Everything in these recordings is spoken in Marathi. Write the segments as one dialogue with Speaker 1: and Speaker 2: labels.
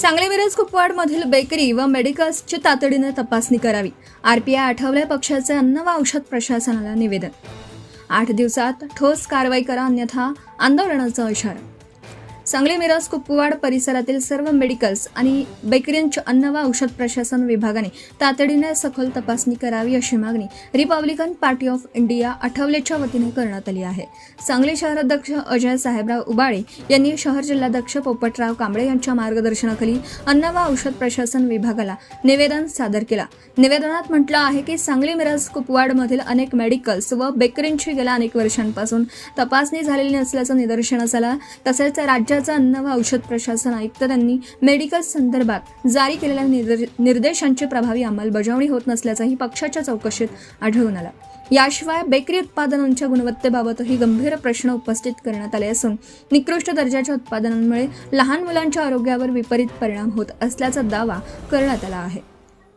Speaker 1: सांगली मिरज कुपवाडमधील बेकरी व मेडिकल्सची तातडीने तपासणी करावी. आरपीआय आठवले पक्षाचे अन्न व औषध प्रशासनाला निवेदन. 8 दिवसात ठोस कारवाई करा अन्यथा आंदोलनाचा इशारा. सांगली मिरज कुपवाड परिसरातील सर्व मेडिकल्स आणि बेकरींची अन्न व औषध प्रशासन विभागाने तातडीने सखोल तपासणी करावी अशी मागणी रिपब्लिकन पार्टी ऑफ इंडिया आठवलेच्या वतीने करण्यात आली आहे. सांगली शहराध्यक्ष अजय साहेबराव उबाळे यांनी शहर जिल्हाध्यक्ष पोपटराव कांबळे यांच्या मार्गदर्शनाखाली अन्न व औषध प्रशासन विभागाला निवेदन सादर केला. निवेदनात म्हटलं आहे की सांगली मिरज कुपवाडमधील अनेक मेडिकल्स व बेकरींची गेल्या अनेक वर्षांपासून तपासणी झालेली नसल्याचं निदर्शनास आलं. तसेच राज्याचा अन्न व औषध प्रशासन आयुक्त त्यांनी मेडिकल संदर्भात जारी केलेल्या निर्देशांची प्रभावी अंमलबजावणी होत नसल्याचंही पक्षाच्या चौकशीत आढळून आलं. याशिवाय बेकरी उत्पादनांच्या गुणवत्तेबाबतही गंभीर प्रश्न उपस्थित करण्यात आले असून निकृष्ट दर्जाच्या उत्पादनांमुळे लहान मुलांच्या आरोग्यावर विपरीत परिणाम होत असल्याचा दावा करण्यात आला आहे.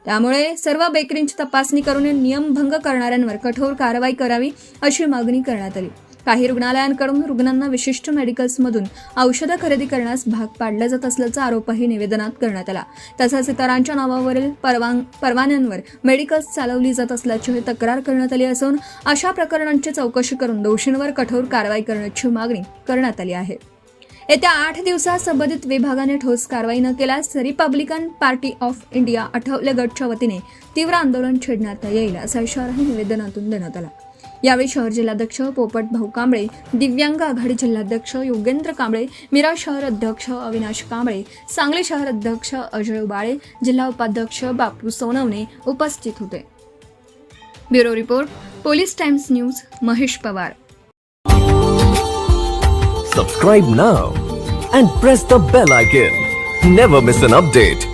Speaker 1: त्यामुळे सर्व बेकरींची तपासणी करून नियमभंग करणाऱ्यांवर कठोर कारवाई करावी अशी मागणी करण्यात आली. काही रुग्णालयांकडून रुग्णांना विशिष्ट मेडिकल्समधून औषधं खरेदी करण्यास भाग पाडले जात असल्याचा आरोपही निवेदनात करण्यात आला. तसंच इतरांच्या नावावरील परवान्यांवर मेडिकल्स चालवली जात असल्याची तक्रार करण्यात आली असून अशा प्रकरणांची चौकशी करून दोषींवर कठोर कारवाई करण्याची मागणी करण्यात आली आहे. येत्या 8 दिवसात संबंधित विभागाने ठोस कारवाई न केल्यास Republican Party of India Athawale गटच्या वतीने तीव्र आंदोलन छेडण्यात येईल असा इशाराही निवेदनातून देण्यात आला. यावेळी शहर जिल्हाध्यक्ष पोपट भाऊ कांबळे, दिव्यांग आघाडी जिल्हाध्यक्ष योगेंद्र कांबळे, मिरज शहर अध्यक्ष अविनाश कांबळे, सांगली शहर अध्यक्ष अजय उबाळे, जिल्हा उपाध्यक्ष बापू सोनवणे उपस्थित होते. Bureau report, police times news, Mahesh Pawar.
Speaker 2: Subscribe now and press the bell icon. Never miss an update.